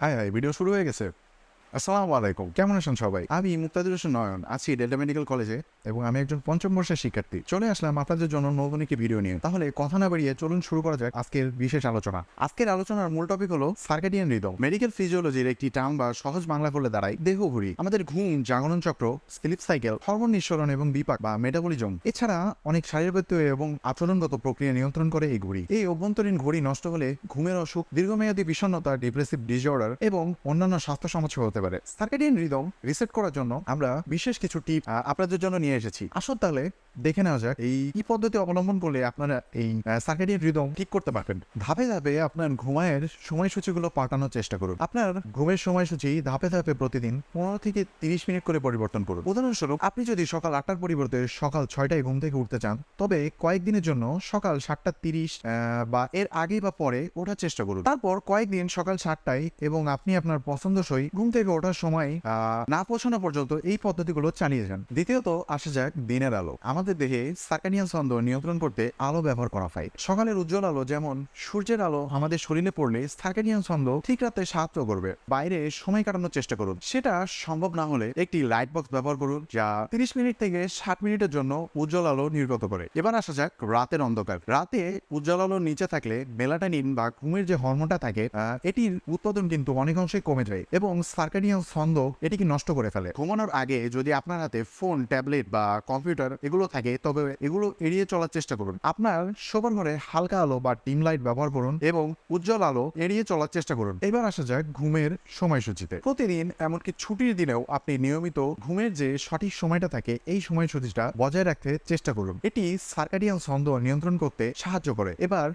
High video শুরু হয়ে গেছে। আসসালামু আলাইকুম, কেমন আছেন সবাই? আমি মুক্তাদির হোসেন নয়ন, আছি ডেল্টা মেডিকেল কলেজে এবং আমি একজন পঞ্চম বর্ষের শিক্ষার্থী। চলে আসলাম আপনাদের জন্য নতুন একটি ভিডিও নিয়ে। তাহলে কথা না বাড়িয়ে চলুন শুরু করা যাক আজকের বিশেষ আলোচনা। আজকের আলোচনার মূল টপিক হলো সার্কেডিয়ান রিদম। মেডিকেল ফিজিওলজির একটি টার্ম বা সহজ বাংলা করলে দাঁড়ায় দেহ ঘড়ি। আমাদের ঘুম, জাগরণ চক্র, স্লিপ সাইকেল, হরমোন নিঃসরণ এবং বিপাক বা মেটাবলিজম, এছাড়া অনেক শারীরবৃত্তীয় এবং আচরণগত প্রক্রিয়া নিয়ন্ত্রণ করে এই ঘড়ি। এই অভ্যন্তরীণ ঘড়ি নষ্ট হলে ঘুমের অসুখ, দীর্ঘমেয়াদী বিষণ্ণতা, ডিপ্রেসিভ ডিসঅর্ডার এবং অন্যান্য স্বাস্থ্য সমস্যা হতে পারে। সার্কেডিয়ান রিদম রিসেট করার জন্য আমরা বিশেষ কিছু টিপ আপনাদের জন্য নিয়ে এসেছি। আসুন তাহলে দেখে নেওয়া যাক এই কি পদ্ধতি অবলম্বন করলে আপনারা এই সার্কেডিয়ান রিদম ঠিক করতে পারবেন। ধাপে ধাপে আপনার ঘুমায়ের সময়সূচিগুলো পাল্টানোর চেষ্টা করুন। আপনার ঘুমের সময়সূচি ধাপে ধাপে প্রতিদিন 15 থেকে 30 মিনিট করে পরিবর্তন করুন। উদাহরণস্বরূপ, আপনি যদি সকাল 8টার পরিবর্তে সকাল 6টায় ঘুম থেকে উঠতে চান, তবে কয়েকদিনের জন্য সকাল 7:30 বা এর আগে বা পরে ওঠার চেষ্টা করুন। তারপর কয়েকদিন সকাল 7টায় এবং আপনি আপনার পছন্দসই ঘুম থেকে ওঠার সময় না পৌঁছানো পর্যন্ত এই পদ্ধতিগুলো চালিয়ে যান। দ্বিতীয়ত আসা যাক দিনের আলো। আমাদের দেহে সার্কাডিয়ান ছন্দ নিয়ন্ত্রণ করতে আলো ব্যবহার করা হয়। সকালের উজ্জ্বল আলো যেমন সূর্যের আলো আমাদের শরীরে পড়লে সার্কাডিয়ান ছন্দ ঠিক রাতে সাহায্য করবে। বাইরে সময় কাটানোর চেষ্টা করুন। সেটা সম্ভব না হলে একটি লাইট বক্স ব্যবহার করুন, যা 30 মিনিট থেকে 60 মিনিটের জন্য উজ্জ্বল আলো নির্গত করে। এবার আসা যাক রাতের অন্ধকার। রাতে উজ্জ্বল আলোর নিচে থাকলে মেলাটোনিন বা ঘুমের যে হরমোনটা থাকে এটির উৎপাদন কিন্তু অনেকাংশেই কমে যায় এবং সার্কাডিয়ান ছন্দ এটিকে নষ্ট করে ফেলে। ঘুমানোর আগে যদি আপনার হাতে ফোন, ট্যাবলেট বা কম্পিউটার এগুলো থাকে, তবে এগুলো এড়িয়ে চলার চেষ্টা করুন। আপনার শোবার ঘরে হালকা আলো বা ডিম লাইট ব্যবহার করুন এবং উজ্জ্বল আলো এড়িয়ে চলার চেষ্টা করুন। এবার আসা যাক ঘুমের সময়সূচিতে। প্রতিদিন এমনকি ছুটির দিনেও আপনি নিয়মিত ঘুমের যে সঠিক সময়টা থাকে এই সময়সূচিটা বজায় রাখতে চেষ্টা করুন। এটি সার্কাডিয়ান ছন্দ নিয়ন্ত্রণ করতে সাহায্য করে। এবার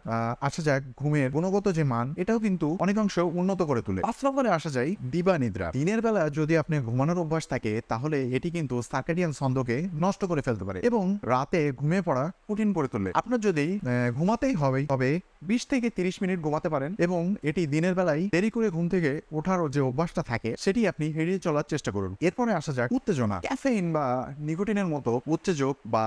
আসা যাক ঘুমের গুণগত যে মান, এটাও কিন্তু অনেকাংশ উন্নত করে তোলে। 5 নম্বরে আসা যায় দিবা নিদ্রা। দিনের বেলা যদি আপনি ঘুমানোর অভ্যাস থাকে, তাহলে এটি কিন্তু সার্কাডিয়ান ছন্দকে নষ্ট করে ফেলতে পারে এবং রাতে ঘুমিয়ে পড়া কঠিন করে তোলে। আপনার যদি ঘুমাতেই হবে, তবে 20 থেকে 30 মিনিট ঘুমাতে পারেন এবং এটি দিনের বেলায় দেরি করে ঘুম থেকে ওঠার যে অভ্যাসটা থাকে সেটি আপনি এড়িয়ে চলার চেষ্টা করুন। এরপরে আসা যাক উত্তেজনা। ক্যাফেইন বা নিকোটিনের মতো উত্তেজক বা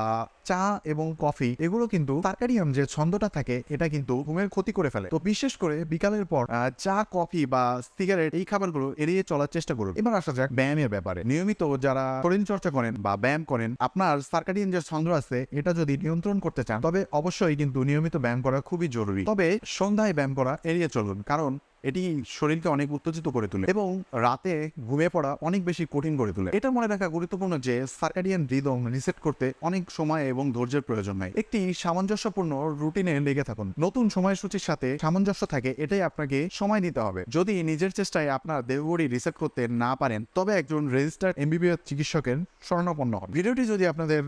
চা এবং কফি, এগুলো কিন্তু সার্কাডিয়ান যে ছন্দটা থাকে এটা কিন্তু ঘুমের ক্ষতি করে ফেলে। তো বিশেষ করে বিকালের পর চা, কফি বা সিগারেট এই খাবারগুলো এড়িয়ে চলার চেষ্টা করুন। এবার আসা যাক ব্যায়ামের ব্যাপারে। নিয়মিত যারা শরীর চর্চা করেন বা ব্যায়াম করেন, আপনার সার্কাডিয়ান যে ছন্দ আছে এটা যদি নিয়ন্ত্রণ করতে চান, তবে অবশ্যই কিন্তু নিয়মিত ব্যায়াম করা খুবই জরুরি। তবে সন্ধ্যায় ব্যায়াম করা এড়িয়ে চলুন, কারণ এটি শরীরকে অনেক উত্তেজিত করে তোলে এবং রাতে ঘুমিয়ে পড়া অনেক বেশি কঠিন করে তোলে। এটা মনে রাখা গুরুত্বপূর্ণ যে সার্কাডিয়ান রিদম রিসেট করতে অনেক সময় এবং ধৈর্যের প্রয়োজন হয়। একটি সামঞ্জস্যপূর্ণ রুটিনে লেগে থাকুন। নতুন সময়সূচির সাথে সামঞ্জস্য থাকে, এটাই আপনাকে সময় দিতে হবে। যদি নিজের চেষ্টায় আপনার দেহঘড়ি রিসেট করতে না পারেন, তবে একজন রেজিস্টার্ড MBBS চিকিৎসকের শরণাপন্ন হন। ভিডিওটি যদি আপনাদের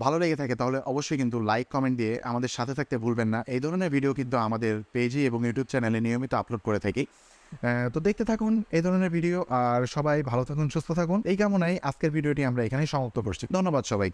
ভালো লেগে থাকে, তাহলে অবশ্যই কিন্তু লাইক, কমেন্ট দিয়ে আমাদের সাথে থাকতে ভুলবেন না। এই ধরনের ভিডিও কিন্তু আমাদের পেজে এবং ইউটিউব চ্যানেলে নিয়মিত আপলোড করে থাকি। তো দেখতে থাকুন এই ধরনের ভিডিও, আর সবাই ভালো থাকুন, সুস্থ থাকুন। এই কামনায় আজকের ভিডিওটি আমরা এখানেই সমাপ্ত করছি। ধন্যবাদ সবাই।